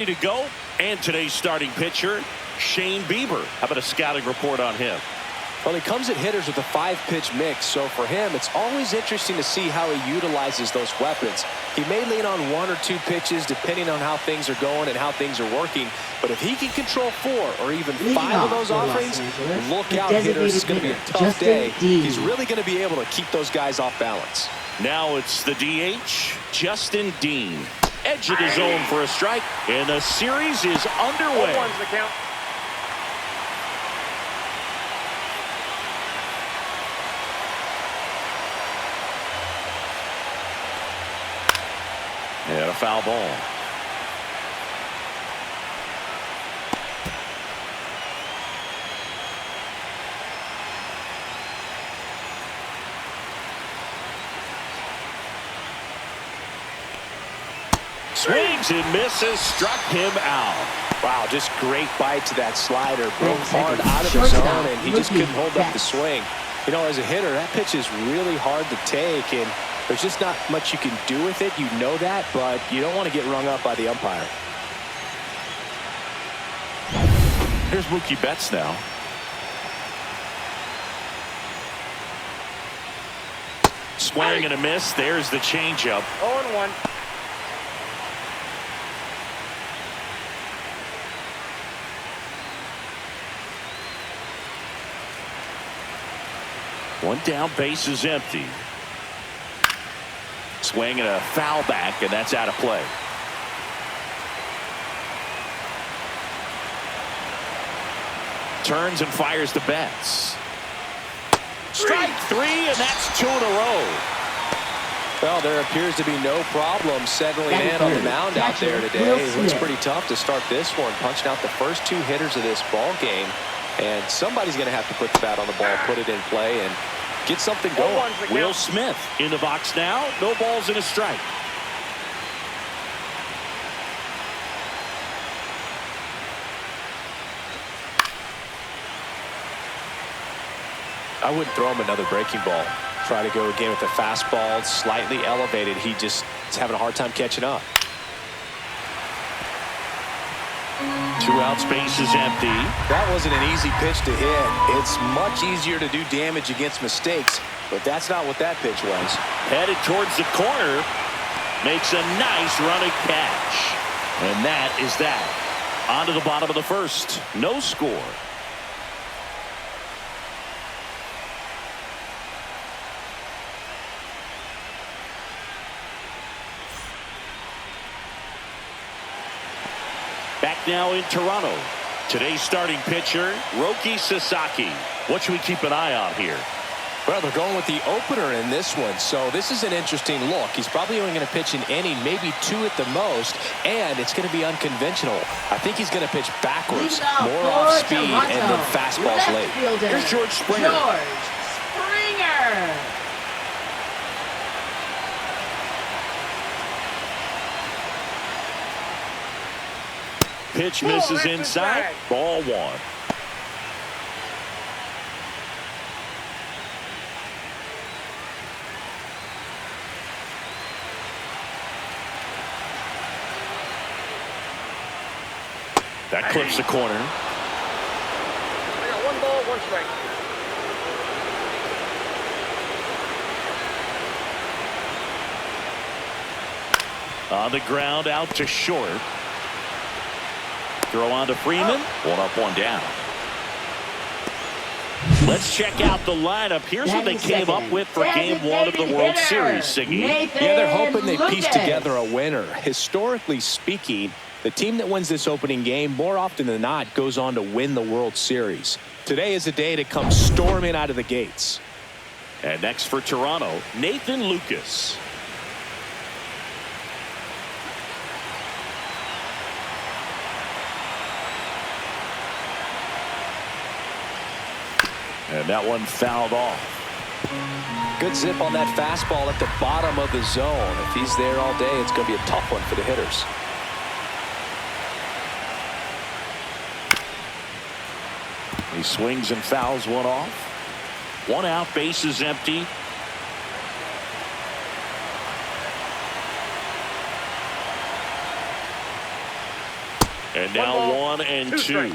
To go, and today's starting pitcher, Shane Bieber. How about a scouting report on him? Well, he comes at hitters with a 5-pitch mix, so for him, it's always interesting to see how he utilizes those weapons. He may lean on 1 or 2 pitches depending on how things are going and how things are working, but if he can control 4 or even 5 of those offerings, look out, hitters. It's going to be a tough day. He's really going to be able to keep those guys off balance. Now it's the DH, Justin Dean. Edge of the zone for a strike, and the series is underway. 0-1's the count. And a foul ball. Swings and misses, struck him out. Wow, just great bite to that slider. Broke hard out of the zone, and he just couldn't hold up the swing. You know, as a hitter, that pitch is really hard to take, and there's just not much you can do with it. You know that, but you don't want to get rung up by the umpire. Here's Mookie Betts now. Swing and a miss. There's the changeup. 0-1. One down, base is empty. Swing and a foul back, and that's out of play. Turns and fires to Betts. Strike 3, and that's 2 in a row. Well, there appears to be no problem settling in on the mound out there today. It looks pretty tough to start this one, punching out the first 2 hitters of this ball game. And somebody's going to have to put the bat on the ball, put it in play, and get something going. Will Smith in the box now. No balls and a strike. I wouldn't throw him another breaking ball. Try to go again with the fastball, slightly elevated. He just is having a hard time catching up. 2 outs, base is empty. That wasn't an easy pitch to hit. It's much easier to do damage against mistakes, but that's not what that pitch was. Headed towards the corner. Makes a nice running catch. And that is that. On to the bottom of the first. No score. Back now in Toronto. Today's starting pitcher, Roki Sasaki. What should we keep an eye on here? Well, they're going with the opener in this one, so this is an interesting look. He's probably only going to pitch an inning, maybe 2 at the most, and it's going to be unconventional. I think he's going to pitch backwards, more off speed, and then fastballs late. Here's George Springer. Pitch misses inside. Ball 1. That clips the corner. I got 1 ball, 1 strike. On the ground, out to short. Throw on to Freeman. 1 up, 1 down. Let's check out the lineup. Here's what they came up with for Game 1 of the World Series, Siggy. Yeah, they're hoping they piece together a winner. Historically speaking, the team that wins this opening game, more often than not, goes on to win the World Series. Today is a day to come storming out of the gates. And next for Toronto, Nathan Lucas. And that one fouled off. Good zip on that fastball at the bottom of the zone. If he's there all day, it's going to be a tough one for the hitters. He swings and fouls one off. 1 out, base is empty. And now 1 and 2.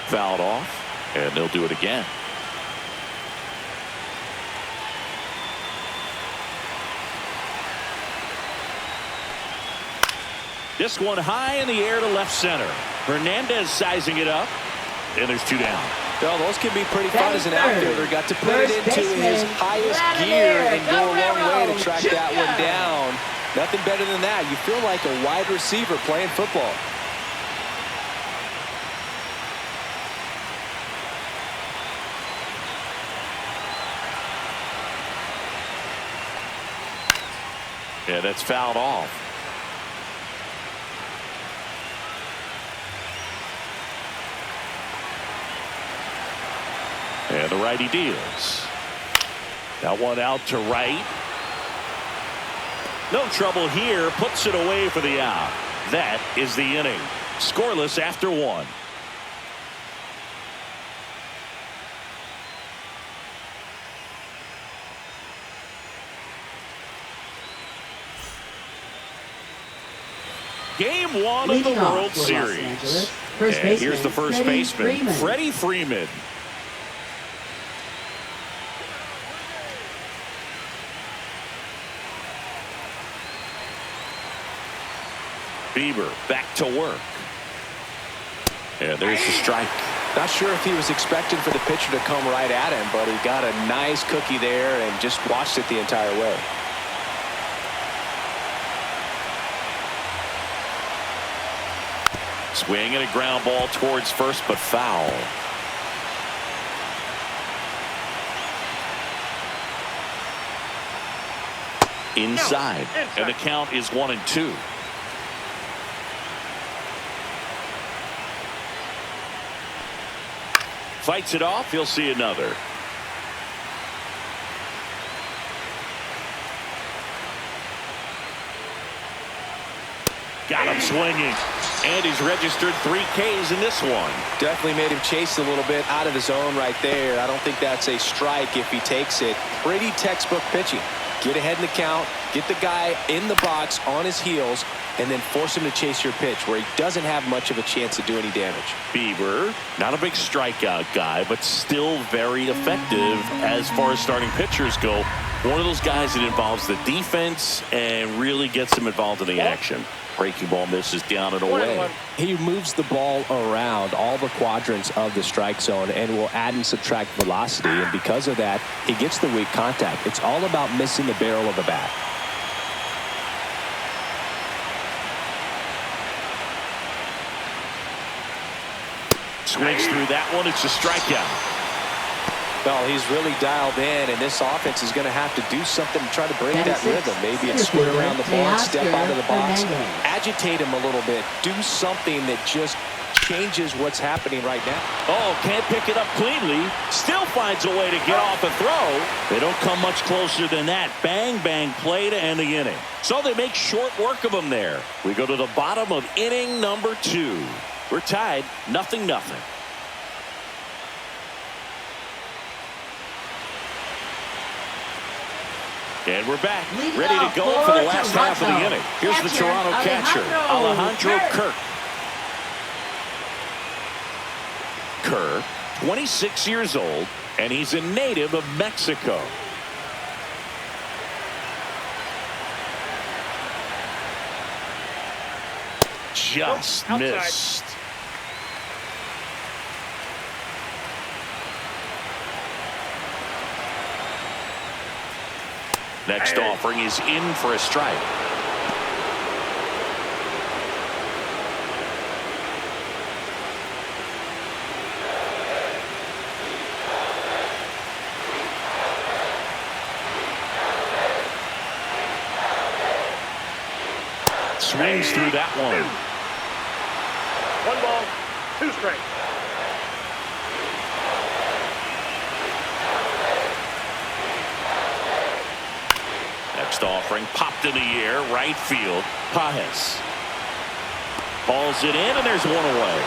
Fouled off, and they'll do it again. This one high in the air to left center. Hernandez sizing it up, and there's 2 down. Well, those can be pretty fun as an outfielder. Got to put it into his highest gear and go a long way to track that one down. Nothing better than that. You feel like a wide receiver playing football. Yeah, that's fouled off. And the righty deals. That one out to right. No trouble here. Puts it away for the out. That is the inning. Scoreless after 1. Game 1 of the World Series. And here's the first baseman, Freddie Freeman. Bieber back to work. And there's the strike. Not sure if he was expecting for the pitcher to come right at him, but he got a nice cookie there and just watched it the entire way. Swing and a ground ball towards first, but foul. Inside. And the count is 1 and 2. Fights it off. He'll see another. Got him swinging. And he's registered 3 Ks in this one. Definitely made him chase a little bit out of his zone right there. I don't think that's a strike if he takes it. Pretty textbook pitching. Get ahead in the count, get the guy in the box on his heels, and then force him to chase your pitch where he doesn't have much of a chance to do any damage. Bieber, not a big strikeout guy, but still very effective as far as starting pitchers go. One of those guys that involves the defense and really gets him involved in the action. Breaking ball misses down and away. He moves the ball around all the quadrants of the strike zone and will add and subtract velocity, and because of that, he gets the weak contact. It's all about missing the barrel of the bat. Swings through that one. It's a strikeout. Well, he's really dialed in, and this offense is going to have to do something to try to break that rhythm. Maybe it's square around the ball, step out of the box, agitate him a little bit, do something that just changes what's happening right now. Oh, can't pick it up cleanly. Still finds a way to get off a throw. They don't come much closer than that. Bang, bang play to end the inning. So they make short work of him there. We go to the bottom of inning number 2. We're tied 0-0. And we're back, ready to go for the last half of the inning. Here's the Toronto catcher, Alejandro Kirk. Kirk, 26 years old, and he's a native of Mexico. Just missed. Next offering is in for a strike. Swings through that one. 1 ball, 2 strikes. Next offering popped in the air, right field. Pajes hauls it in, and there's 1 away.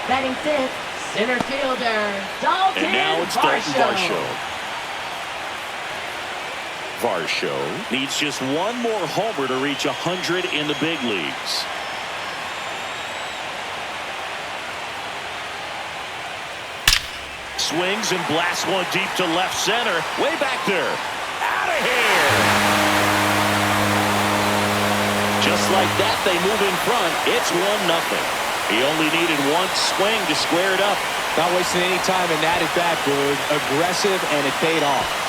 Batting 5th, Center fielder, Dalton And now it's Dalton Varsho. Varsho needs just one more homer to reach 100 in the big leagues. Swings and blasts one deep to left center. Way back there. Out of here. Just like that, they move in front. It's 1-0. He only needed one swing to square it up. Not wasting any time in that at bat, Boog. Aggressive, and it paid off.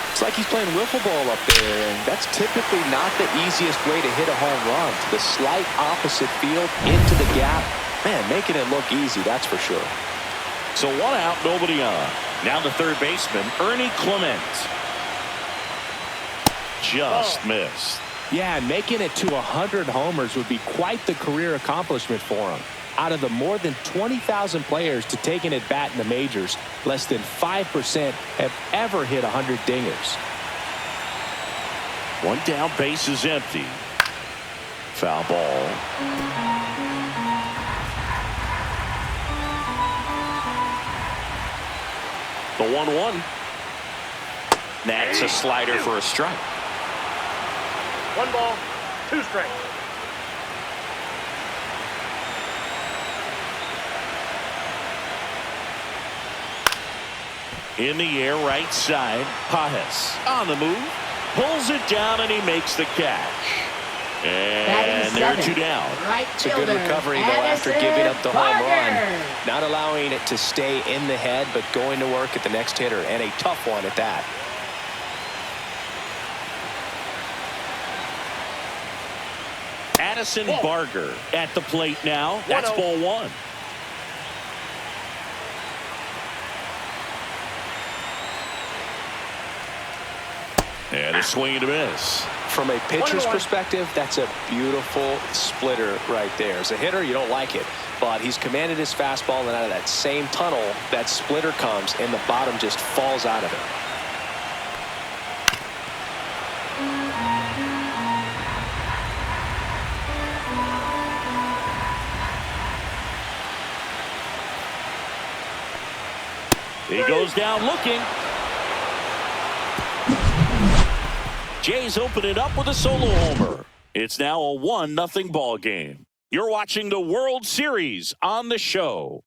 It's like he's playing wiffle ball up there, and that's typically not the easiest way to hit a home run. To the slight opposite field, into the gap. Man, making it look easy, that's for sure. So 1 out, nobody on. Now the third baseman, Ernie Clement. Just missed. Yeah, and making it to 100 homers would be quite the career accomplishment for him. Out of the more than 20,000 players to take an at-bat in the majors, less than 5% have ever hit 100 dingers. 1 down, base is empty. Foul ball. The 1-1. That's a slider for a strike. 1 ball, 2 strikes. In the air, right side. Pajes on the move. Pulls it down, and he makes the catch. And there are 2 down. Right It's a good recovery, though, after giving up the home run. Not allowing it to stay in the head, but going to work at the next hitter, and a tough one at that. Addison Barger at the plate now. That's ball 1. And a swing and a miss. From a pitcher's perspective, that's a beautiful splitter right there. As a hitter, you don't like it, but he's commanded his fastball, and out of that same tunnel, that splitter comes, and the bottom just falls out of it. He goes down looking. Jays open it up with a solo homer. It's now a 1-0 ball game. You're watching the World Series on the show.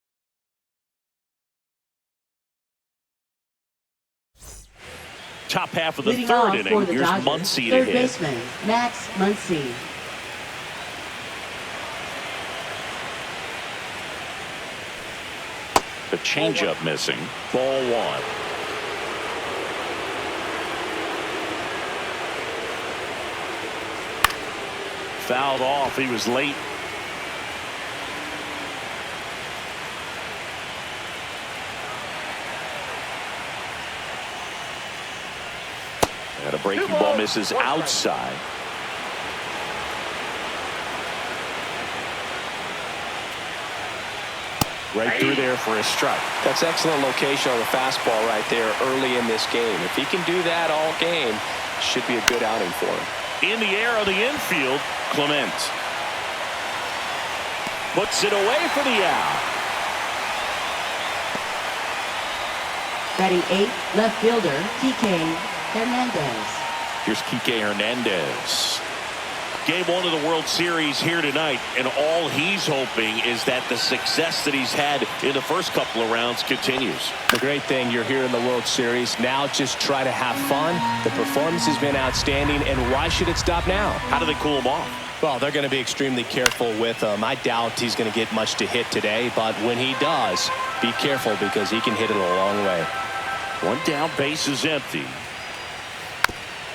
Top half of the third inning. Here's Muncy to hit. Third baseman, Max Muncy. The changeup missing. Ball 1. Fouled off. He was late. And a breaking ball misses outside. Right through there for a strike. That's excellent location on the fastball right there early in this game. If he can do that all game, should be a good outing for him. In the air of the infield, Clement puts it away for the out. Batting 8th, left fielder, Kike Hernandez. Here's Kike Hernandez. Game 1 of the World Series here tonight, and all he's hoping is that the success that he's had in the first couple of rounds continues. The great thing, you're here in the World Series. Now just try to have fun. The performance has been outstanding, and why should it stop now? How do they cool him off? Well, they're going to be extremely careful with him. I doubt he's going to get much to hit today, but when he does, be careful because he can hit it a long way. 1 down, base is empty.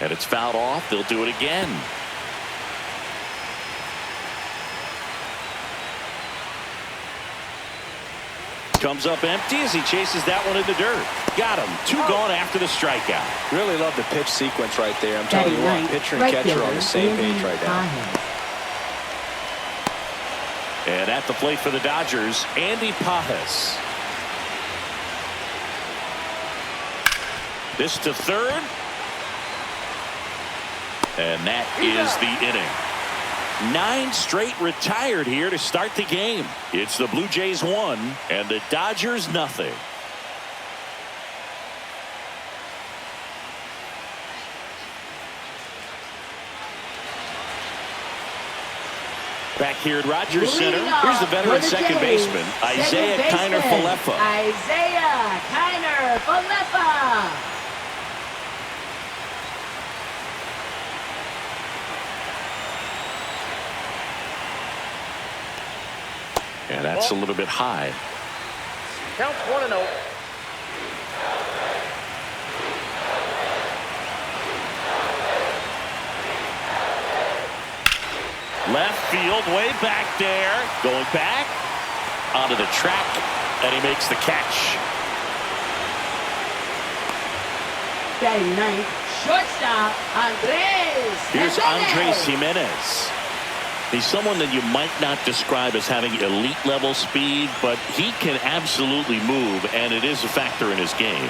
And it's fouled off. They'll do it again. Comes up empty as he chases that one in the dirt. Got him. 2 gone after the strikeout. Really love the pitch sequence right there. I'm telling you what, pitcher and right catcher fielder, on the same page right now. And at the plate for the Dodgers, Andy Pajes. This to third. And that is the inning. 9 straight retired here to start the game. It's the Blue Jays 1 and the Dodgers nothing. Back here at Rogers Center, here's the veteran second baseman, Isaiah Kiner-Falefa. Isaiah Kiner-Falefa. And that's a little bit high. Counts 1-0. Left field, way back there. Going back onto the track, and he makes the catch. Batting ninth, shortstop, Andres. Here's Andres Jimenez. He's someone that you might not describe as having elite level speed, but he can absolutely move, and it is a factor in his game.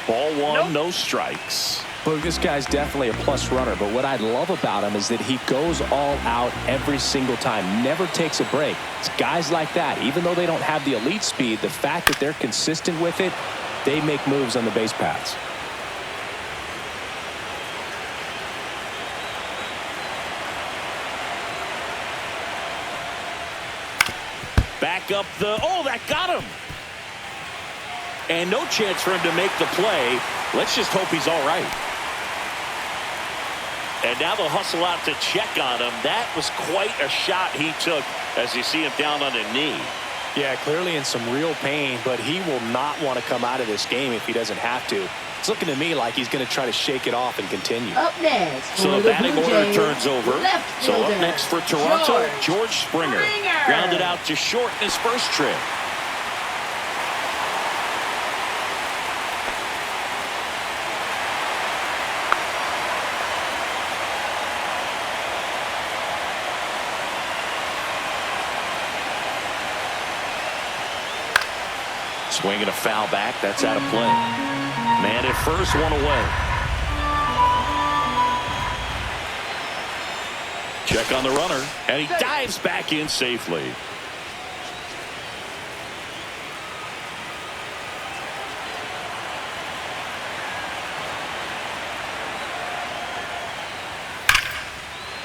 Ball 1, no strikes. Look, this guy's definitely a plus runner, but what I love about him is that he goes all out every single time, never takes a break. It's guys like that, even though they don't have the elite speed, the fact that they're consistent with it, they make moves on the base paths. Back up the, oh, that got him. And no chance for him to make the play. Let's just hope he's all right. And now they'll hustle out to check on him. That was quite a shot he took as you see him down on a knee. Yeah, clearly in some real pain, but he will not want to come out of this game if he doesn't have to. It's looking to me like he's going to try to shake it off and continue. Up next, so the batting order Jays, turns over. So up next for Toronto, George Springer. Grounded out to short in his first trip. Swinging a foul back. That's out of play. Man at first, 1 away. Check on the runner, and he dives back in safely.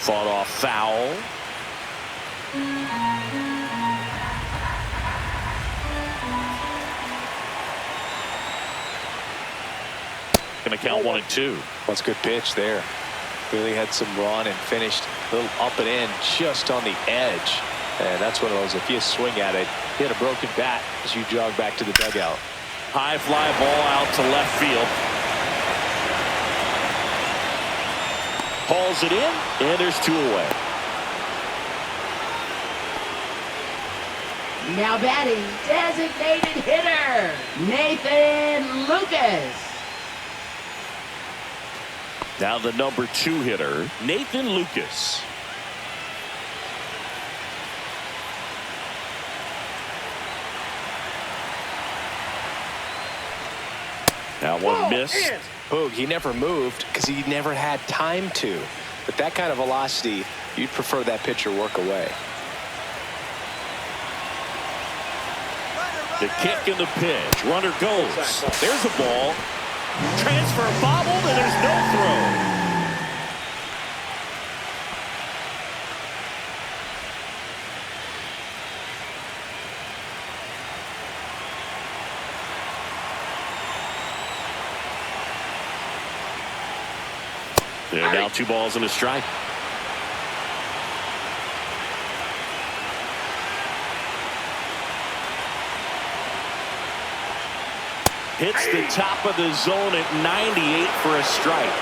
Fought off foul. Going to count 1 and 2. That's a good pitch there. Really had some run and finished a little up and in just on the edge. And that's one of those, if you swing at it, hit a broken bat as you jog back to the dugout. High fly ball out to left field. Hauls it in, and there's 2 away. Now batting, designated hitter, Nathan Lucas. Now the number 2 hitter, Nathan Lucas. Now one miss. Boog, he never moved because he never had time to. But that kind of velocity, you'd prefer that pitcher work away. The kick and the pitch. Runner goes. There's a ball. Transfer bobbled, and there's no throw. There are now 2 balls and a strike. Hits the top of the zone at 98 for a strike.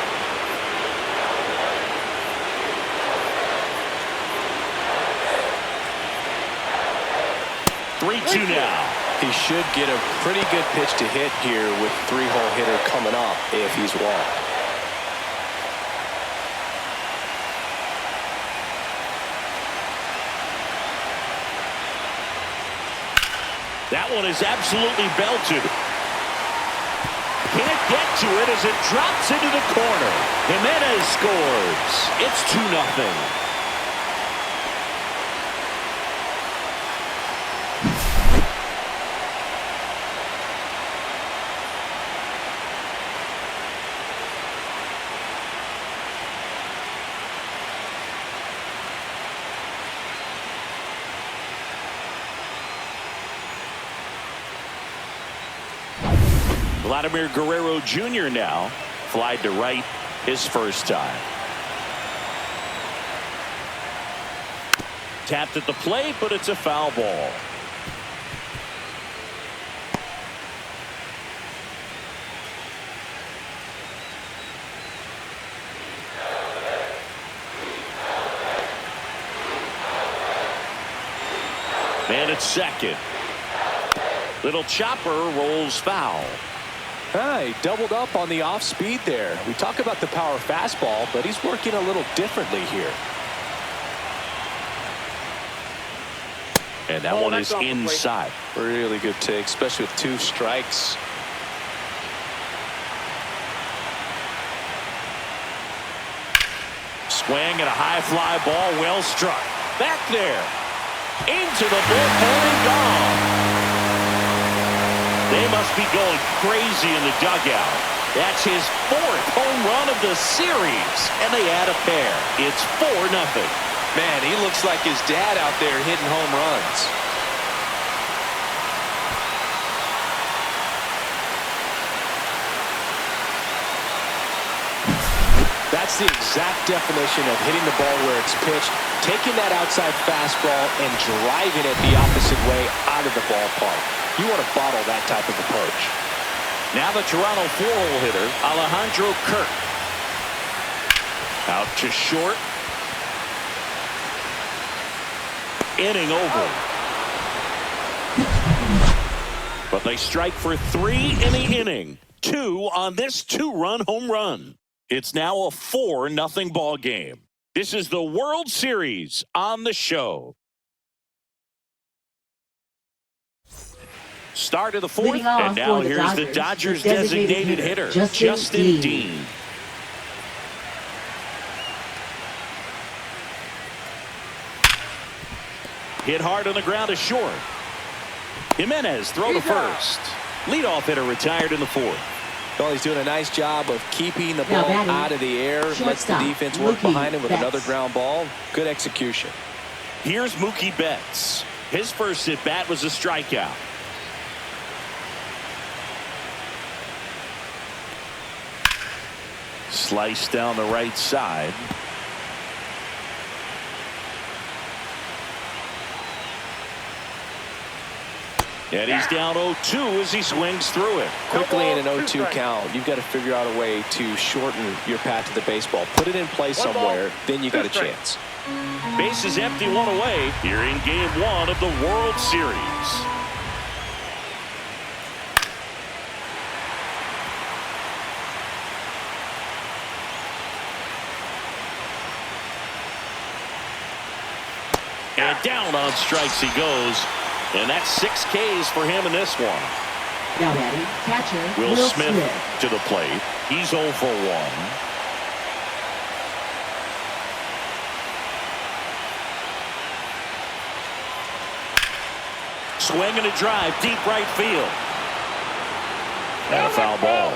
3-2 now. He should get a pretty good pitch to hit here with 3-hole hitter coming up if he's walked. That one is absolutely belted. Can't get to it as it drops into the corner. Jimenez scores. It's 2-0. Vladimir Guerrero Jr. now flied to right his first time. Tapped at the plate, but it's a foul ball. Man at second. Little chopper rolls foul. He doubled up on the off speed there. We talk about the power fastball, but he's working a little differently here. And that one is inside. Really good take, especially with 2 strikes. Swing and a high fly ball, well struck. Back there. Into the bullpen and gone. They must be going crazy in the dugout. That's his 4th home run of the series. And they add a pair. It's 4-0. Man, he looks like his dad out there hitting home runs. That's the exact definition of hitting the ball where it's pitched, taking that outside fastball and driving it the opposite way out of the ballpark. You want to bottle that type of approach. Now the Toronto 4-hole hitter, Alejandro Kirk. Out to short. Inning over. But they strike for 3 in the inning. 2 on this 2-run home run. It's now a 4-0 ball game. This is the World Series on the show. Start of the 4th, and now here's the Dodgers designated hitter, Justin Dean. Hit hard on the ground to short. Jimenez throw to first. Leadoff hitter retired in the 4th. Well, he's doing a nice job of keeping the ball out of the air. Lets the defense work behind him with another ground ball. Good execution. Here's Mookie Betts. His first at-bat was a strikeout. Slice down the right side. And he's down 0-2 as he swings through it. Quickly in an 0-2 count, you've got to figure out a way to shorten your path to the baseball. Put it in play somewhere, then you got a chance. Bases empty, 1 away here in Game 1 of the World Series. And down on strikes he goes. And that's 6 Ks for him in this one. Now batting, catcher Will Smith to the plate. He's 0 for 1. Swing and a drive, deep right field. And a foul ball.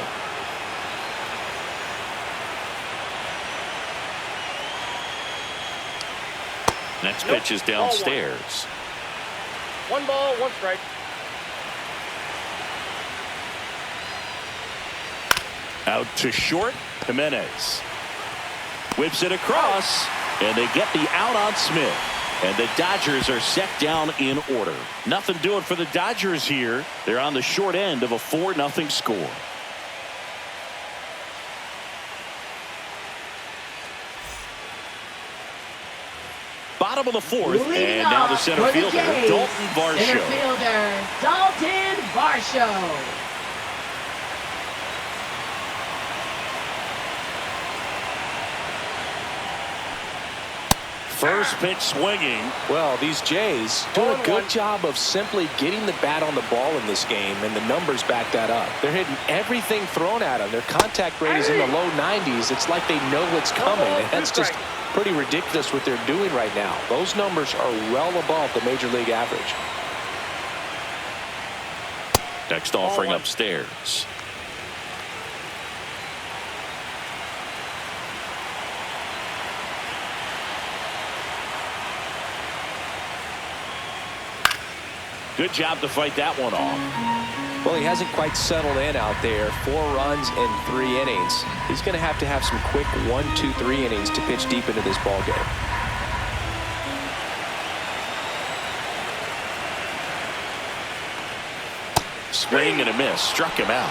Next pitch is downstairs. 1 ball, 1 strike. Out to short, Jimenez. Whips it across, and they get the out on Smith. And the Dodgers are set down in order. Nothing doing for the Dodgers here. They're on the short end of a 4-0 score. Bottom of the fourth, Leading and now the off center for the fielder, Jays, Dalton center Varsho. fielder, Dalton Varsho. First pitch swinging. Well, these Jays doing a good job of simply getting the bat on the ball in this game, and the numbers back that up. They're hitting everything thrown at them. Their contact rate is in the low 90s. It's like they know what's coming, and that's just pretty ridiculous what they're doing right now. Those numbers are well above the major league average. Next offering upstairs. Good job to fight that one off. Well, he hasn't quite settled in out there. 4 runs in 3 innings. He's going to have some quick 1, 2, 3 innings to pitch deep into this ball game. Swing and a miss. Struck him out.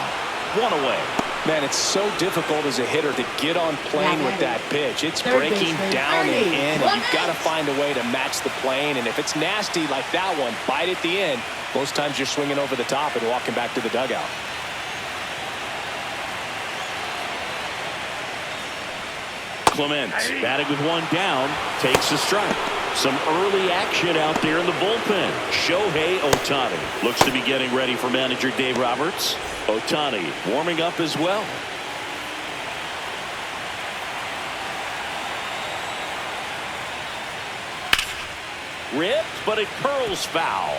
1 away. Man, it's so difficult as a hitter to get on plane with that pitch. It's breaking down and in, and you've got to find a way to match the plane. And if it's nasty like that one, bite at the end, most times you're swinging over the top and walking back to the dugout. Clement, batting with 1 down, takes a strike. Some early action out there in the bullpen. Shohei Ohtani looks to be getting ready for manager Dave Roberts. Ohtani warming up as well. Ripped, but it curls foul.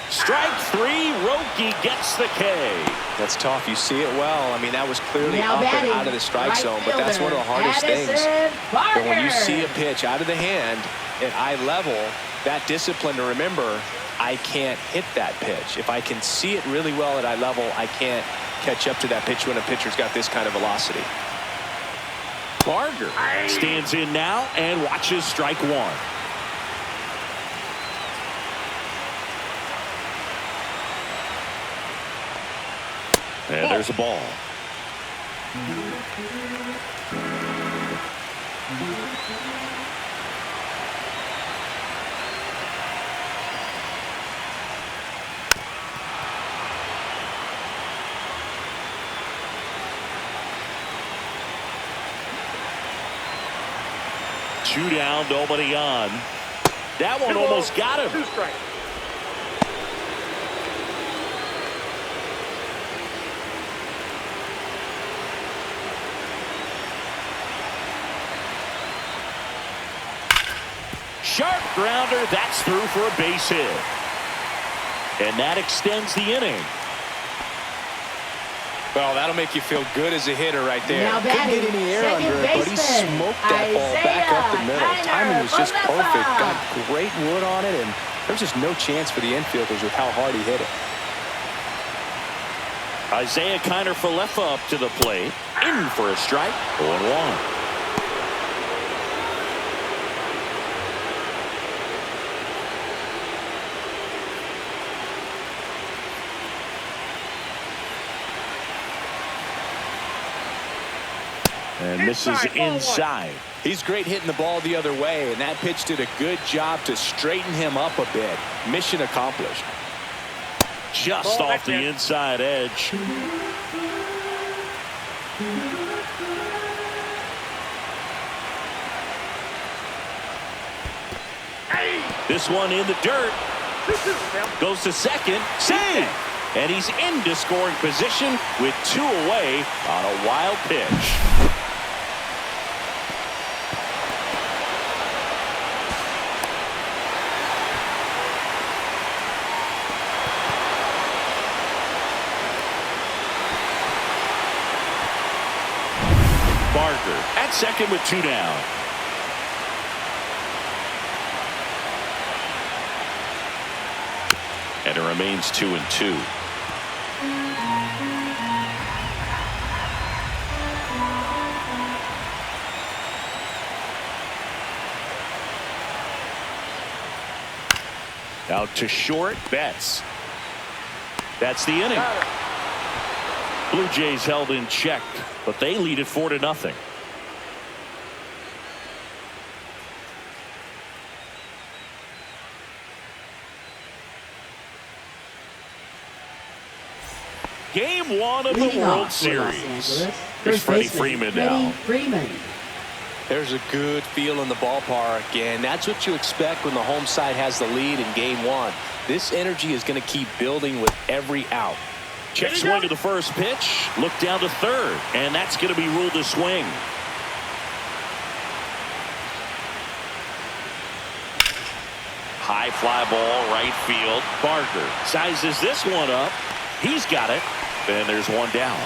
Strike 3, Roki gets the K. That's tough. You see it well. I mean, that was clearly Now up and batting, out of the strike right zone, but that's one of the fielder, hardest things. Barker. But when you see a pitch out of the hand at eye level, that discipline to remember, I can't hit that pitch. If I can see it really well at eye level, I can't catch up to that pitch when a pitcher's got this kind of velocity. Barger stands in now and watches strike 1. And there's a ball. Two down, nobody on. That one almost got him. 2 strikes. Sharp grounder, that's through for a base hit. And that extends the inning. Well, that'll make you feel good as a hitter right there. Now Couldn't batting, get any air second under it, but he baseman, smoked that ball back up the middle. Isaiah Timing was just Kiner perfect. from Got great wood on it, and there's just no chance for the infielders with how hard he hit it. Isaiah Kiner Falefa up to the plate. In for a strike. 0-1. And misses inside. He's great hitting the ball the other way, and that pitch did a good job to straighten him up a bit. Mission accomplished. Just off the inside edge. This one in the dirt. Goes to second. Save. And he's into scoring position with 2 away on a wild pitch. Barker at second with 2 down. And it remains 2-2. Out to short, Betts. That's the inning. Blue Jays held in check, but they lead it 4-0. Game 1 of the World Series. Here's Freddie Freeman now. There's a good feel in the ballpark, and that's what you expect when the home side has the lead in Game 1. This energy is going to keep building with every out. Check swing to the first pitch. Look down to third, and that's going to be ruled a swing. High fly ball, right field. Barker sizes this one up. He's got it, and there's one down.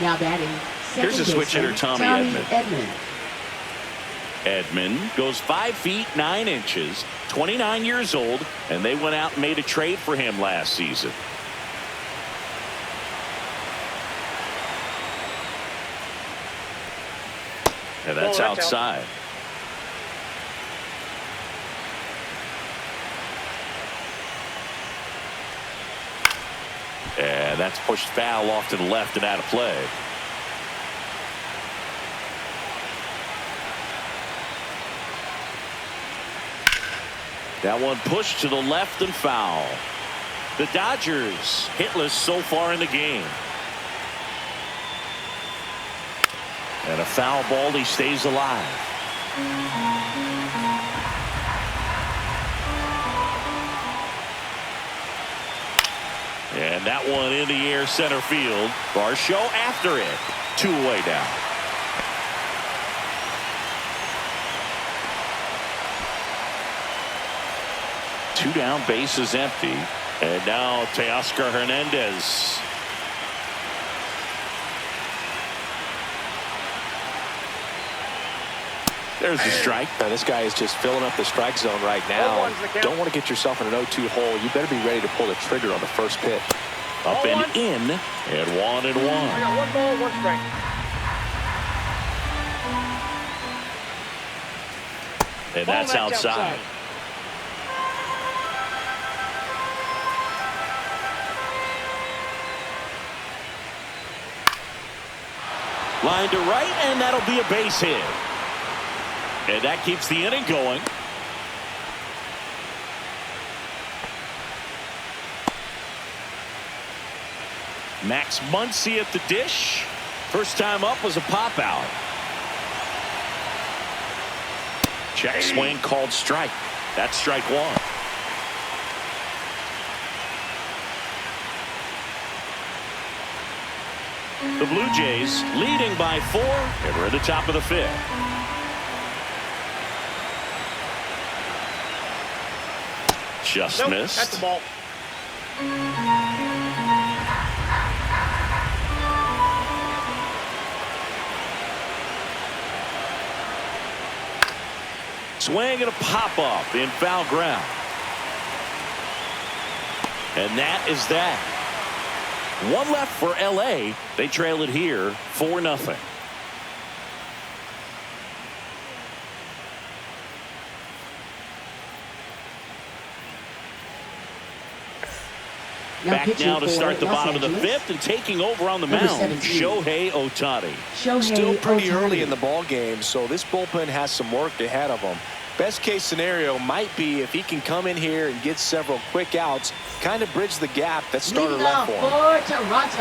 Now batting. Here's a switch hitter, Tommy Edman. Edman goes 5 feet 9 inches, 29 years old, and they went out and made a trade for him last season. And that's outside. And that's pushed foul off to the left and out of play. That one pushed to the left and foul. The Dodgers hitless so far in the game. And a foul ball, he stays alive. And that one in the air center field. Varsho after it. 2 away down. Two down, bases empty. And now Teoscar Hernandez. There's the strike. Now, this guy is just filling up the strike zone right now. Don't want to get yourself in an 0-2 hole. You better be ready to pull the trigger on the first pitch. Up and in, and 1-1. I got 1 ball, 1 strike. And that's outside. Line to right, and that'll be a base hit. And that keeps the inning going. Max Muncy at the dish. First time up was a pop out. Check swing called strike. That's strike 1. The Blue Jays leading by 4, and we're at the top of the 5th. Just missed. That's the ball. Swing and a pop-up in foul ground. And that is that. 1 left for L.A. They trail it here 4-0. Back now to start the bottom of the 5th, and taking over on the mound, Shohei Ohtani. Still pretty early in the ball game, so this bullpen has some work ahead of them. Best case scenario might be if he can come in here and get several quick outs, kind of bridge the gap that starter left for him.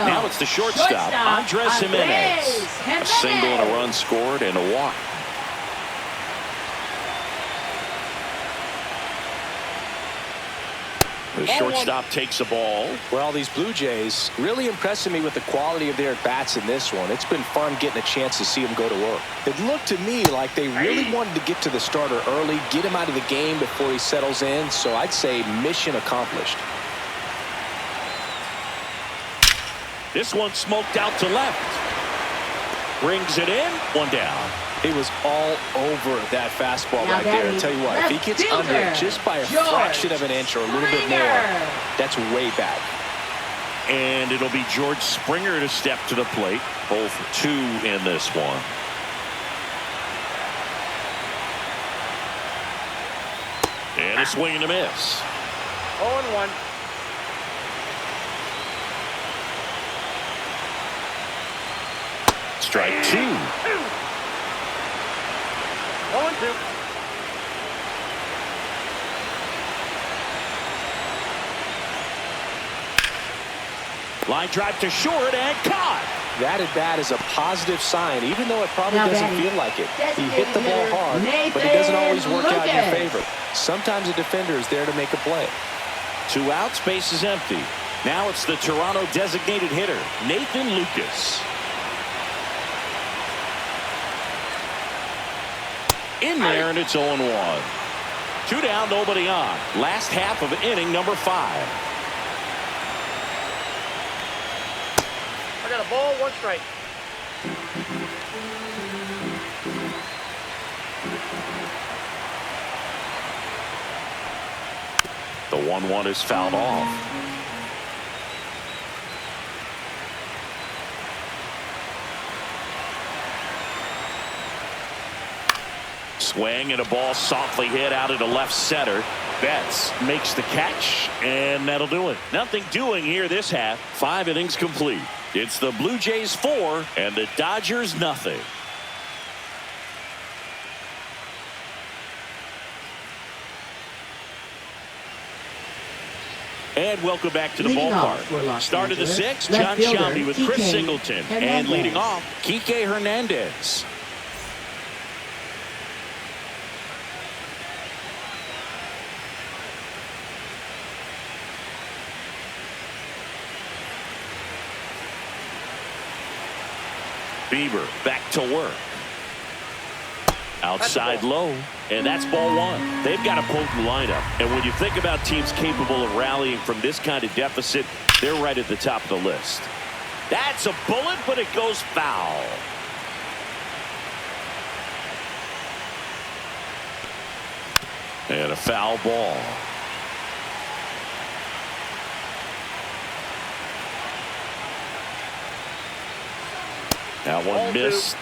Now it's the shortstop, Andres Jimenez. A single and a run scored and a walk. The shortstop takes a ball. Well, these Blue Jays really impressing me with the quality of their at-bats in this one. It's been fun getting a chance to see them go to work. It looked to me like they really wanted to get to the starter early, get him out of the game before he settles in, so I'd say mission accomplished. This one smoked out to left. Brings it in, 1 down. He was all over that fastball right there. I'll tell you what, if he gets under it just by a fraction of an inch or a little bit more, that's way back. And it'll be George Springer to step to the plate. 0 for 2 in this one. And a swing and a miss. 0-1. Strike 2. 0-2. Line drive to short and caught. That at bat is a positive sign, even though it probably doesn't feel like it. He hit the ball hard, but it doesn't always work out in your favor. Sometimes a defender is there to make a play. 2 outs, base is empty. Now it's the Toronto designated hitter, Nathan Lucas. In there, and it's 0-1. 2 down, nobody on. Last half of inning number 5. I got a ball, 1 strike. The 1-1 is fouled off. Swing and a ball softly hit out into left center. Betts makes the catch, and that'll do it. Nothing doing here this half. 5 innings complete. It's the Blue Jays 4 and the Dodgers nothing. And welcome back to the ballpark. Start of the 6th, John Shambi with Chris Singleton. And leading off, Kike Hernandez. Bieber back to work. Outside low, and that's ball 1. They've got a potent lineup, and when you think about teams capable of rallying from this kind of deficit, they're right at the top of the list. That's a bullet, but it goes foul. And a foul ball. That one missed.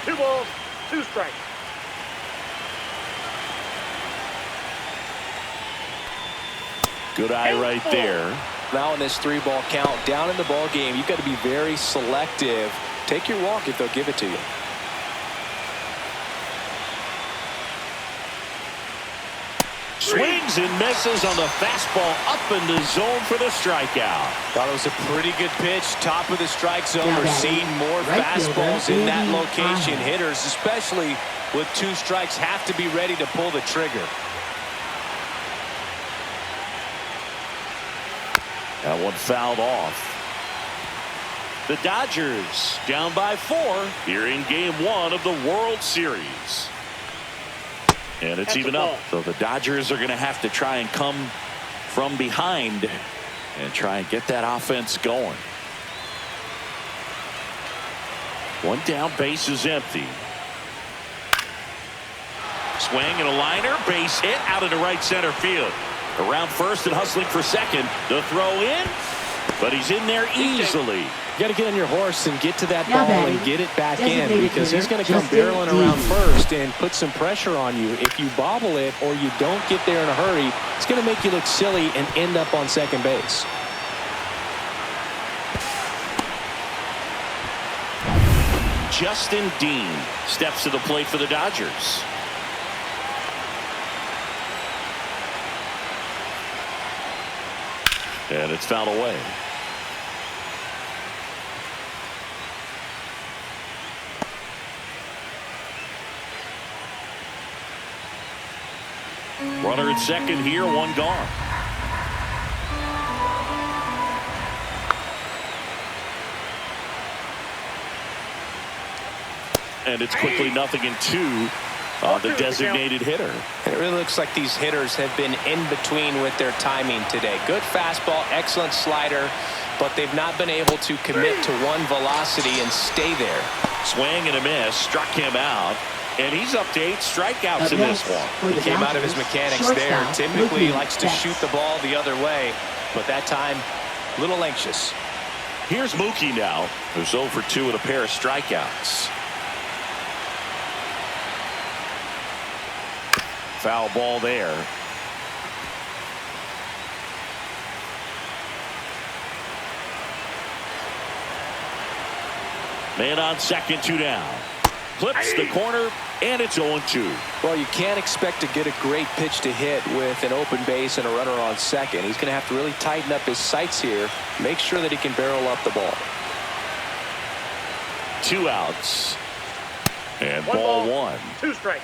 2 balls, 2 strikes. Good eye right there. Now in this 3-ball count, down in the ball game, you've got to be very selective. Take your walk if they'll give it to you. Swings and misses on the fastball up in the zone for the strikeout. Thought it was a pretty good pitch. Top of the strike zone. We're seeing more fastballs in that location. Hitters, especially with 2 strikes, have to be ready to pull the trigger. That one fouled off. The Dodgers down by 4 here in game 1 of the World Series. And it's even up. So the Dodgers are going to have to try and come from behind and try and get that offense going. 1 down, base is empty. Swing and a liner, base hit out into right center field. Around first and hustling for second. The throw in, but he's in there easily. You got to get on your horse and get to that ball and get it back in, because he's going to come barreling around first and put some pressure on you. If you bobble it or you don't get there in a hurry, it's going to make you look silly and end up on second base. Justin Dean steps to the plate for the Dodgers. And it's fouled away. Runner at second here, 1 gone. And it's quickly 0-2 on the designated hitter. It really looks like these hitters have been in between with their timing today. Good fastball, excellent slider, but they've not been able to commit to one velocity and stay there. Swing and a miss, struck him out. And he's up to 8 strikeouts in this one. He came out of his mechanics there. Typically he likes to shoot the ball the other way, but that time a little anxious. Here's Mookie now, who's 0 for 2 with a pair of strikeouts. Foul ball there. Man on second, 2 down. Clips the corner, and it's 0-2. Well, you can't expect to get a great pitch to hit with an open base and a runner on second. He's going to have to really tighten up his sights here, make sure that he can barrel up the ball. 2 outs. And One ball ball, 1. 2 strikes.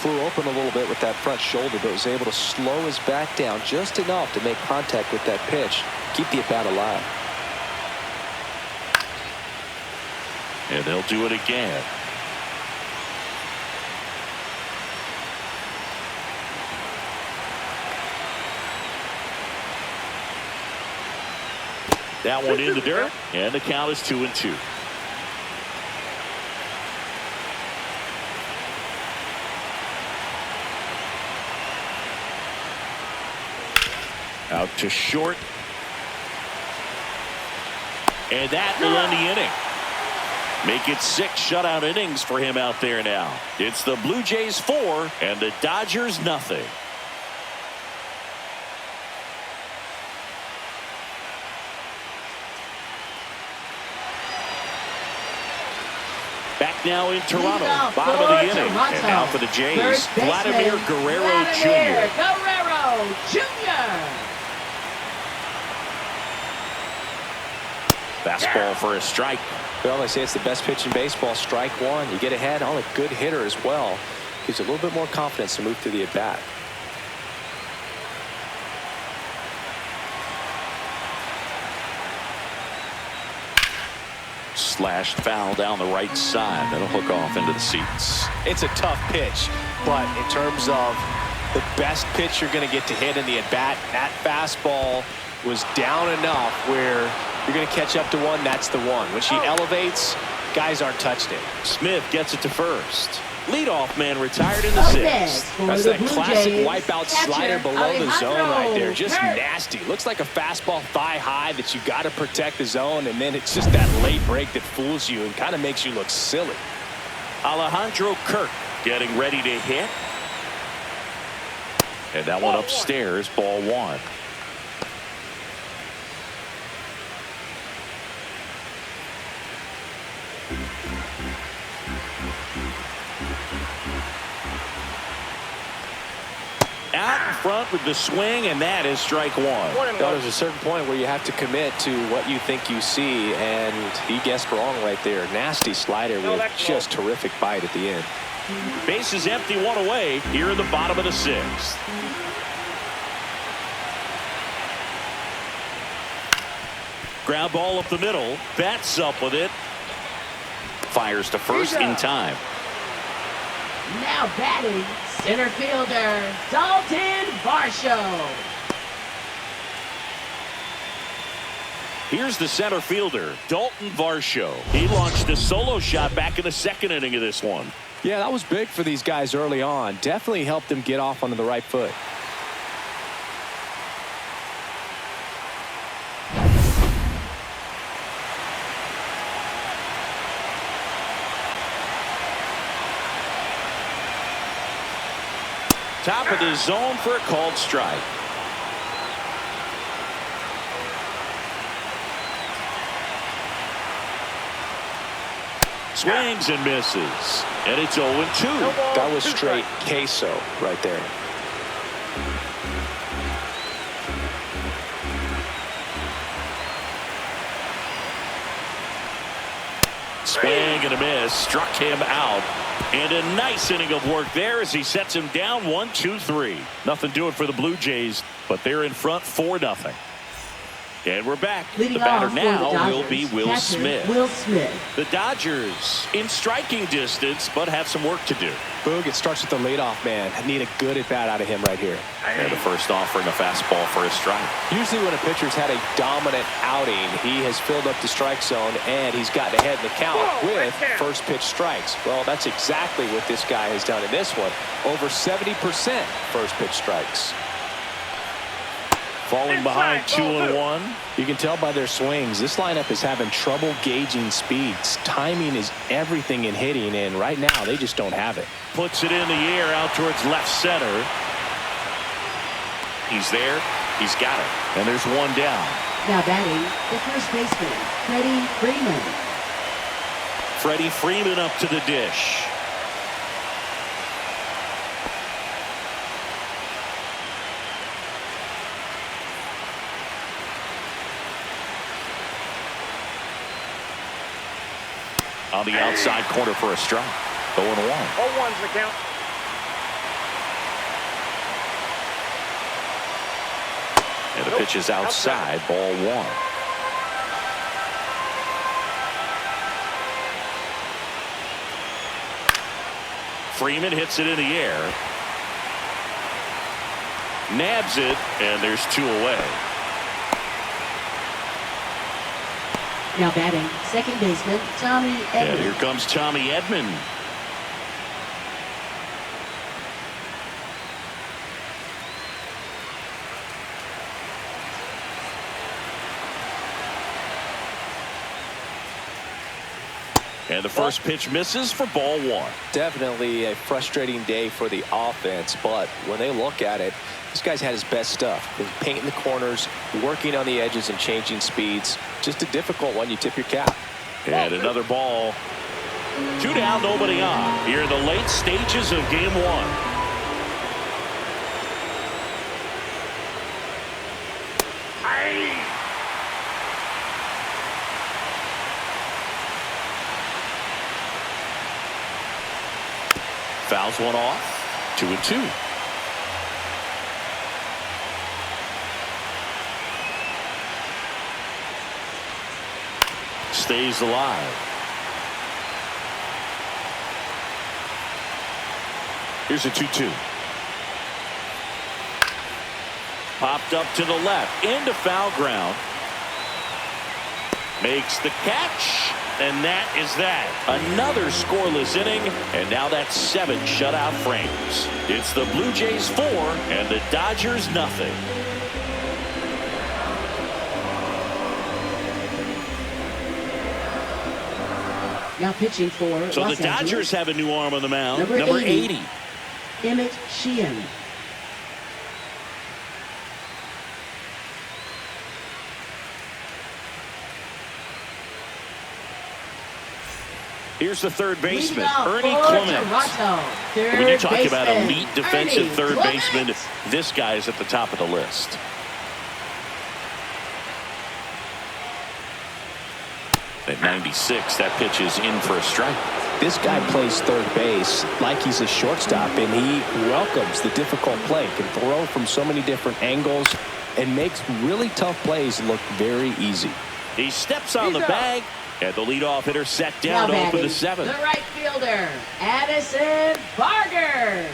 Flew open a little bit with that front shoulder, but was able to slow his back down just enough to make contact with that pitch, keep the at-bat alive. And they'll do it again. That one in the dirt, and the count is 2-2. Out to short. And that will end the inning. Make it 6 shutout innings for him out there now. It's the Blue Jays 4 and the Dodgers nothing. Back now in Toronto, bottom of the inning. And now for the Jays, Vladimir Guerrero Jr. Guerrero Jr. Fastball for a strike. Well, they say it's the best pitch in baseball. Strike one. You get ahead on a good hitter as well. Gives you a little bit more confidence to move through the at-bat. Slashed foul down the right side. That'll hook off into the seats. It's a tough pitch, but in terms of the best pitch you're going to get to hit in the at-bat, that fastball was down enough where you're going to catch up to one. That's the one. When she elevates, guys aren't touching it. Smith gets it to first. Leadoff man retired in the 6th. That's that classic wipeout slider below the zone right there. Just nasty. Looks like a fastball thigh high that you got to protect the zone, and then it's just that late break that fools you and kind of makes you look silly. Alejandro Kirk getting ready to hit. And that one upstairs, ball 1. Out in front with the swing, and that is strike 1. Now, there's a certain point where you have to commit to what you think you see, and he guessed wrong right there. Nasty slider with just terrific bite at the end. Base is empty, 1 away here in the bottom of the 6th. Ground ball up the middle. Bats up with it. Fires to first in time. Now batting, center fielder Dalton Varsho. Here's the center fielder, Dalton Varsho. He launched a solo shot back in the 2nd inning of this one. Yeah, that was big for these guys early on. Definitely helped them get off onto the right foot. Top of the zone for a called strike. Swings and misses. And it's 0-2. That was straight queso right there. Swing and a miss. Struck him out. And a nice inning of work there as he sets him down 1-2-3. Nothing doing for the Blue Jays, but they're in front 4-0. And we're back. Leading the batter off now for the will be Will catcher, Smith. Will Smith. The Dodgers in striking distance, but have some work to do. Boog, it starts with the leadoff man. I need a good at-bat out of him right here. And the first offering a fastball for a strike. Usually when a pitcher's had a dominant outing, he has filled up the strike zone and he's gotten ahead in the count with first pitch strikes. Well, that's exactly what this guy has done in this one. Over 70% first pitch strikes. Falling behind 2-1. You can tell by their swings, this lineup is having trouble gauging speeds. Timing is everything in hitting, and right now they just don't have it. Puts it in the air out towards left center. He's there. He's got it. And there's one down. Now batting, the first baseman, Freddie Freeman. Freddie Freeman up to the dish. On the outside corner for a strike. 0-1. 0-1's the count. And the pitch is outside. Ball 1. Freeman hits it in the air. Nabs it, and there's 2 away. Now batting, second baseman, Tommy Edman. And here comes Tommy Edman. And the first pitch misses for ball 1. Definitely a frustrating day for the offense, but when they look at it, this guy's had his best stuff. He's painting the corners, working on the edges and changing speeds. Just a difficult one. You tip your cap. And another ball. 2 down, nobody on. Here in the late stages of game 1. Fouls one off. 2-2. Stays alive. Here's a 2-2. Popped up to the left into foul ground. Makes the catch. And that is that. Another scoreless inning, and now that's 7 shutout frames. It's the Blue Jays 4 and the Dodgers nothing. Now pitching for So Los the Dodgers Angeles, have a new arm on the mound. Number 80. Emmett Sheehan. Here's the third baseman, Leading off Ernie for Clement. Toronto, third When you talk about baseman, elite defensive Ernie third Clement. baseman, this guy is at the top of the list. At 96, that pitch is in for a strike. This guy plays third base like he's a shortstop, and he welcomes the difficult play, can throw from so many different angles, and makes really tough plays look very easy. He steps on the bag, and the leadoff hitter set down to Now open the batting, 7th. the right fielder, Addison Barger.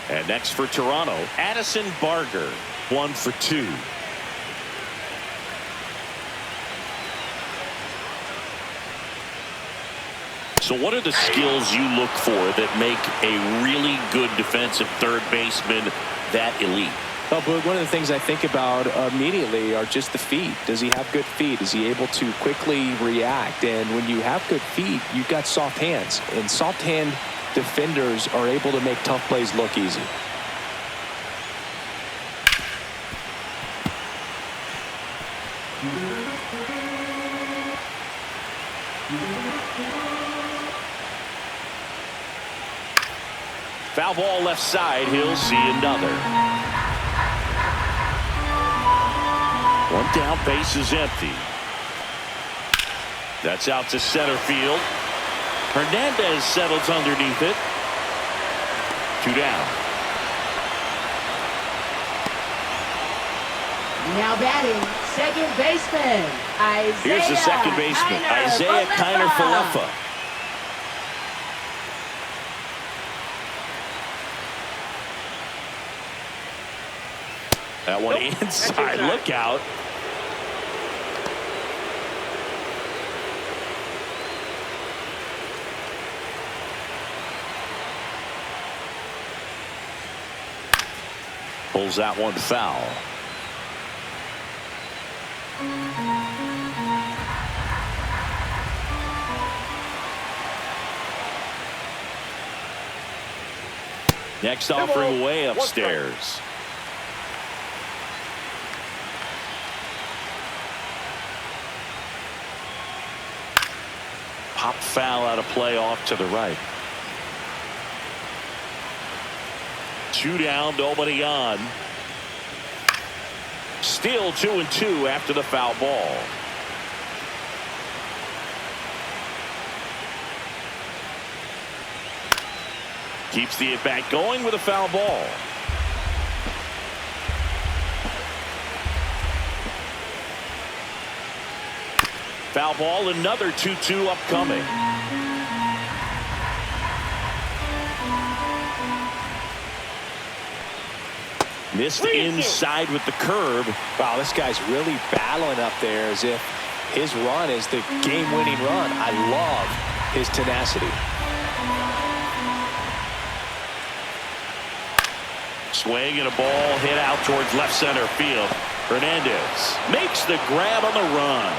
And next for Toronto, Addison Barger, 1 for 2. So what are the skills you look for that make a really good defensive third baseman that elite? Oh, but one of the things I think about immediately are just the feet. Does he have good feet? Is he able to quickly react? And when you have good feet, you've got soft hands. And soft hand defenders are able to make tough plays look easy. Foul ball left side. He'll see another. One down, base is empty. That's out to center field. Hernandez settles underneath it. 2 down. Now batting, second baseman, Isaiah. Here's the second baseman, Isaiah Kiner-Falefa. That one inside. Look out. Pulls that one foul. Next offering way upstairs. Pop foul out of play off to the right. 2 down, nobody on. Still 2-2 after the foul ball. Keeps the at-bat going with a foul ball. Foul ball, another 2-2 upcoming. Missed inside with the curve. Wow, this guy's really battling up there as if his run is the game-winning run. I love his tenacity. Swing and a ball hit out towards left center field. Hernandez makes the grab on the run.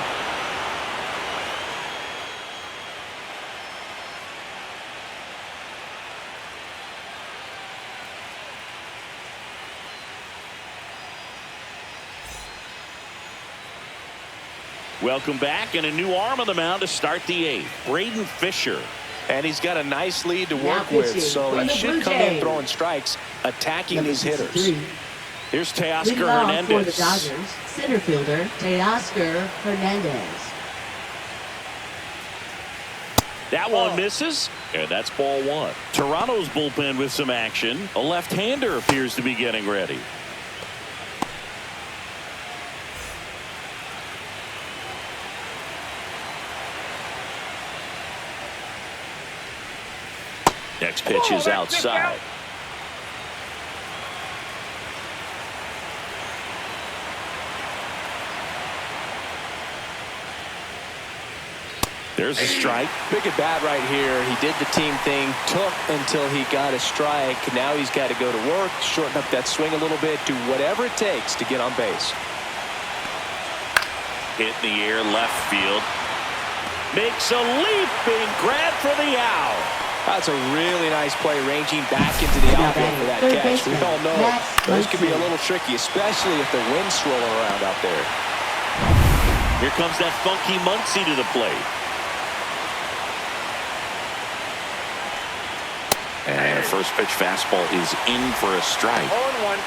Welcome back, and a new arm on the mound to start the 8th. Braden Fisher. And he's got a nice lead to work with, so he should come in throwing strikes, attacking these hitters. Here's Teoscar Hernandez. For the Hernandez. Dodgers, center fielder Teoscar Hernandez. That one misses, and that's ball 1. Toronto's bullpen with some action. A left-hander appears to be getting ready. Next pitch is outside. There's a strike. Big at bat right here. He did the team thing, took until he got a strike. Now he's got to go to work, shorten up that swing a little bit, do whatever it takes to get on base. Hit in the air, left field. Makes a leaping grab for the out. That's a really nice play, ranging back into the outfield for that catch. We all know those can be a little tricky, especially if the wind's swirling around out there. Here comes that funky Muncy to the plate. And a first pitch fastball is in for a strike. 0-1.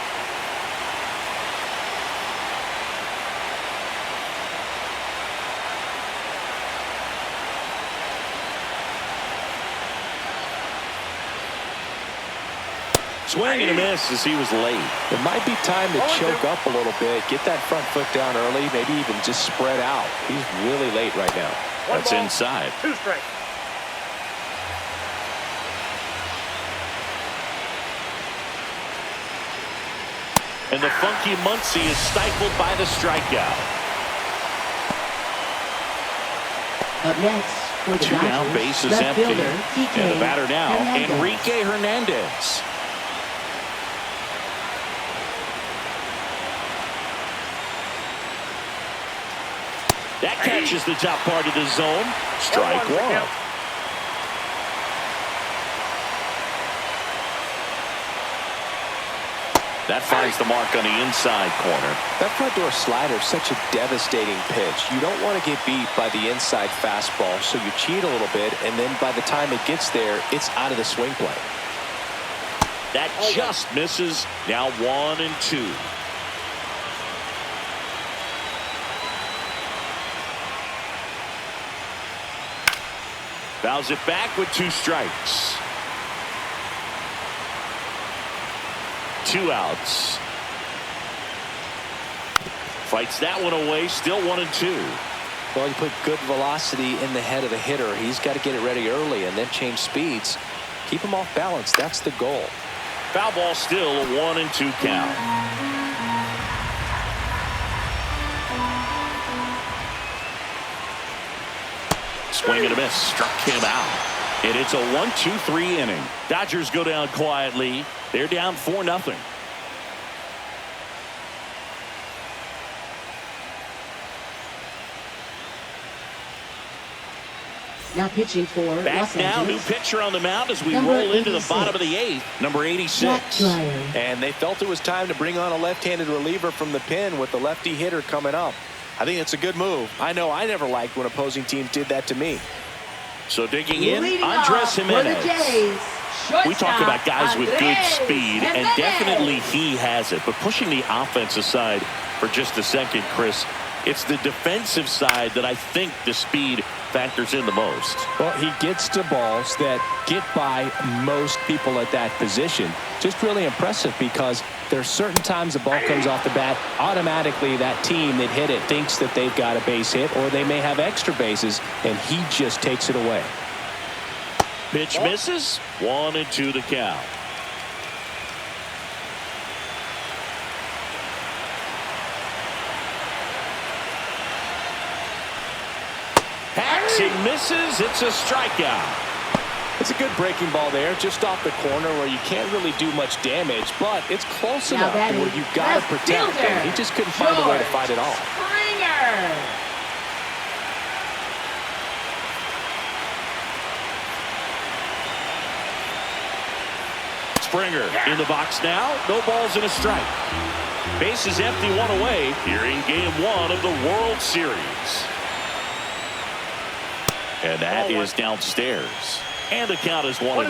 Swing and a miss as he was late. It might be time to choke up a little bit, get that front foot down early, maybe even just spread out. He's really late right now. That's inside. 2 strikes. And the funky Muncy is stifled by the strikeout. Up next for the 2 down, Dodgers, base is left empty. fielder And the batter now, Hernandez. Enrique Hernandez. That catches the top part of the zone. Strike 1. That finds the mark on the inside corner. That front door slider is such a devastating pitch. You don't want to get beat by the inside fastball, so you cheat a little bit, and then by the time it gets there, it's out of the swing plane. That just misses. Now 1-2. Fouls it back with 2 strikes. 2 outs. Fights that one away. Still 1-2. Well, you put good velocity in the head of the hitter. He's got to get it ready early and then change speeds. Keep him off balance. That's the goal. Foul ball, still a 1-2 count. Swing and a miss. Struck him out. And it's a 1-2-3 inning. Dodgers go down quietly. They're down 4-0. Now pitching for Back Los now, new Angeles. pitcher on the mound as we Number roll into the 86. bottom of the 8th. Number 86. And they felt it was time to bring on a left-handed reliever from the pen with the lefty hitter coming up. I think it's a good move. I know I never liked when opposing teams did that to me. So digging in, Leading Andres off for the Jimenez. Jays, We talk about guys with good Andres speed, and Jimenez. definitely he has it. But pushing the offense aside for just a second, Chris, it's the defensive side that I think the speed factors in the most. Well, he gets to balls that get by most people at that position. Just really impressive because there's certain times the ball comes off the bat, automatically that team that hit it thinks that they've got a base hit or they may have extra bases, and he just takes it away. Pitch misses. 1-2 the count. Hacks and misses. It's a strikeout. It's a good breaking ball there, just off the corner where you can't really do much damage, but it's close enough to where you've got to protect, and he just couldn't find a way to fight it off. Springer. Springer in the box now. No balls and a strike. Base is empty, 1 away here in game 1 of the World Series. And that is downstairs. And the count is 1-1.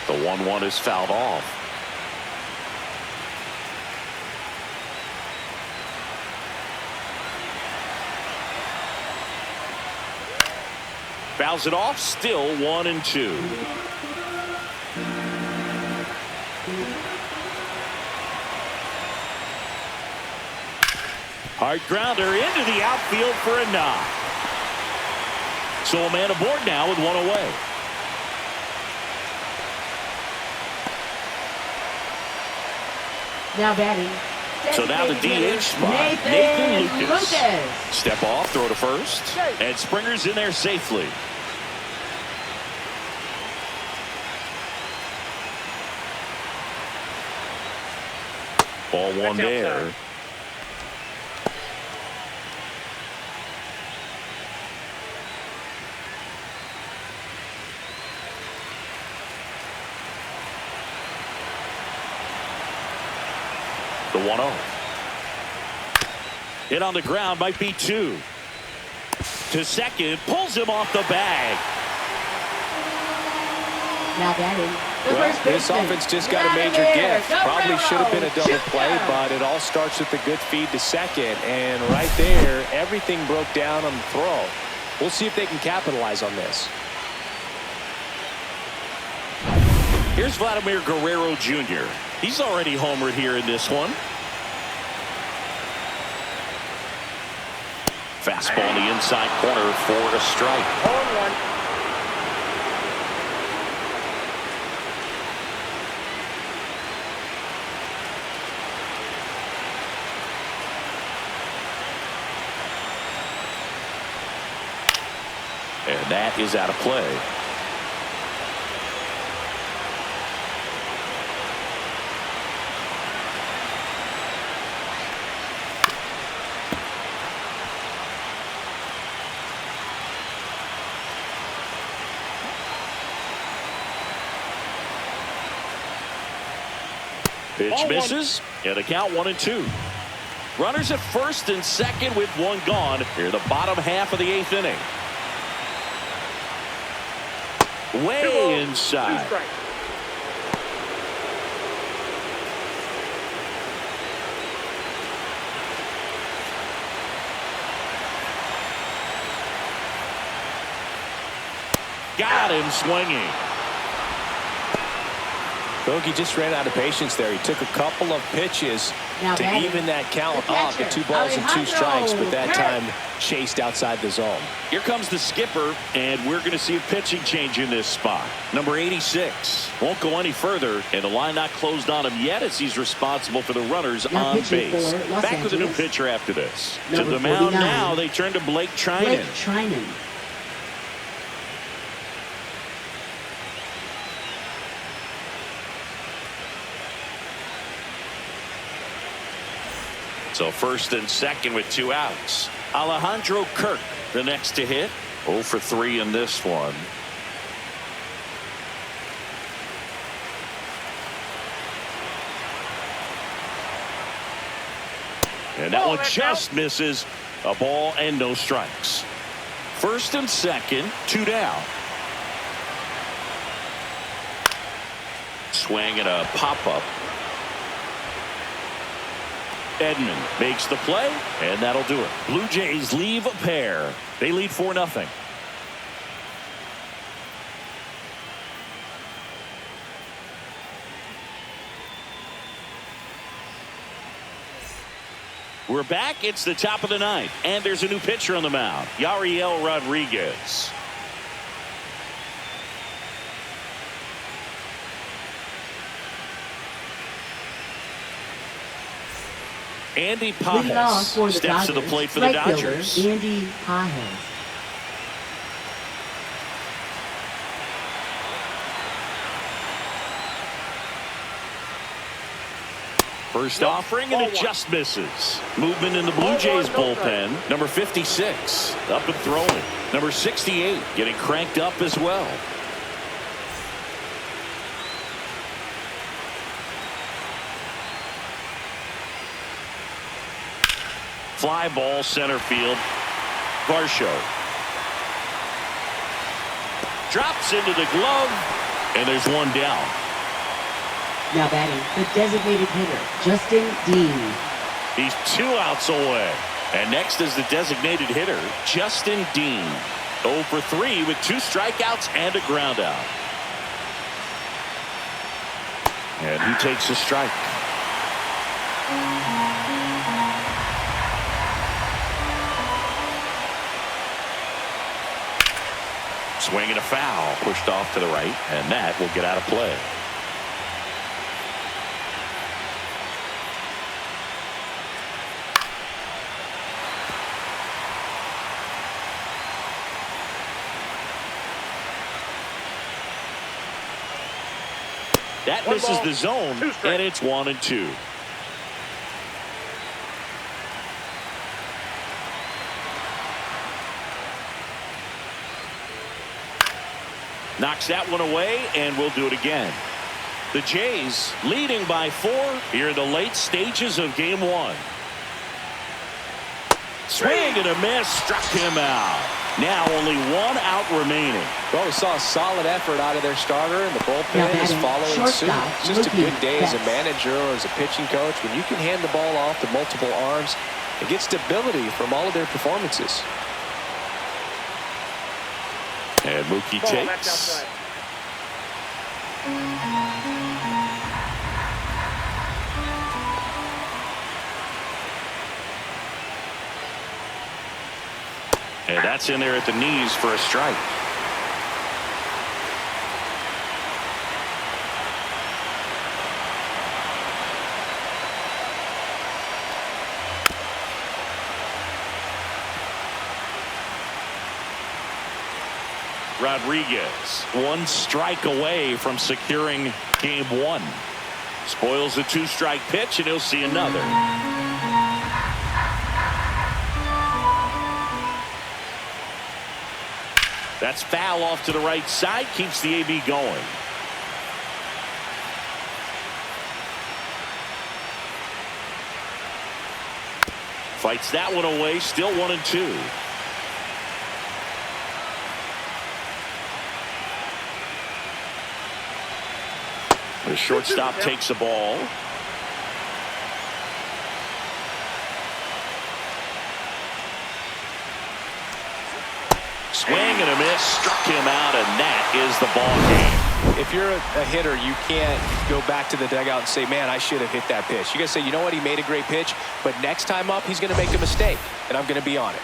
The 1-1 is fouled off. Fouls it off, still 1-2. Hard grounder into the outfield for a knock. So a man aboard now with 1 away. Now batting. So now the DH spot, Nathan Lucas. Step off, throw to first, and Springer's in there safely. Ball 1 there. The 1-0. Hit on the ground, might be 2. To second, pulls him off the bag. Now batting. Well, this offense just got a major gift. Probably should have been a double play, but it all starts with a good feed to second. And right there, everything broke down on the throw. We'll see if they can capitalize on this. Here's Vladimir Guerrero Jr. He's already homered here in this one. Fastball in the inside corner for a strike. 0-1. And that is out of play. Pitch misses, and a count 1-2. Runners at first and second with 1 gone here in the bottom half of the 8th inning. Way inside. Got him swinging. Bogey just ran out of patience there. He took a couple of pitches to even that count up to 2 balls and 2 strikes, but that time chased outside the zone. Here comes the skipper, and we're going to see a pitching change in this spot. Number 86 won't go any further, and the line not closed on him yet as he's responsible for the runners on base. Back with a new pitcher after this. To the mound now, they turn to Blake Trinan. So first and second with 2 outs. Alejandro Kirk, the next to hit. 0 for 3 in this one. And that one just misses. A ball and no strikes. First and second, 2 down. Swing and a pop-up. Edman makes the play, and that'll do it. Blue Jays leave a pair. They lead 4-0. We're back. It's the top of the 9th, and there's a new pitcher on the mound, Yariel Rodriguez. Andy Pajes steps to the plate for the Dodgers. Andy Pajes. First offering, and it just misses. Movement in the Blue Jays bullpen. Number 56 up and throwing. Number 68 getting cranked up as well. Fly ball center field. Varsho drops into the glove, and there's one down. Now batting, the designated hitter, Justin Dean. He's 2 outs away. And next is the designated hitter, Justin Dean. 0 for 3 with 2 strikeouts and a ground out. And he takes a strike. Swing and a foul, pushed off to the right, and that will get out of play. That misses the zone, and it's 1-2. Knocks that one away, and we'll do it again. The Jays leading by 4 here in the late stages of game 1. Swing and a miss, struck him out. Now only 1 out remaining. Well, we saw a solid effort out of their starter, and the bullpen is following suit. It's just a good day as a manager or as a pitching coach. When you can hand the ball off to multiple arms and get stability from all of their performances. And Mookie takes. And that's in there at the knees for a strike. Rodriguez 1 strike away from securing game 1. Spoils the 2-strike pitch, and he'll see another. That's foul off to the right side, keeps the AB going. Fights that one away, still 1-2. The shortstop takes the ball. Swing and a miss, struck him out, and that is the ball game. If you're a hitter, you can't go back to the dugout and say, man, I should have hit that pitch. You got to say, you know what, he made a great pitch, but next time up, he's going to make a mistake, and I'm going to be on it.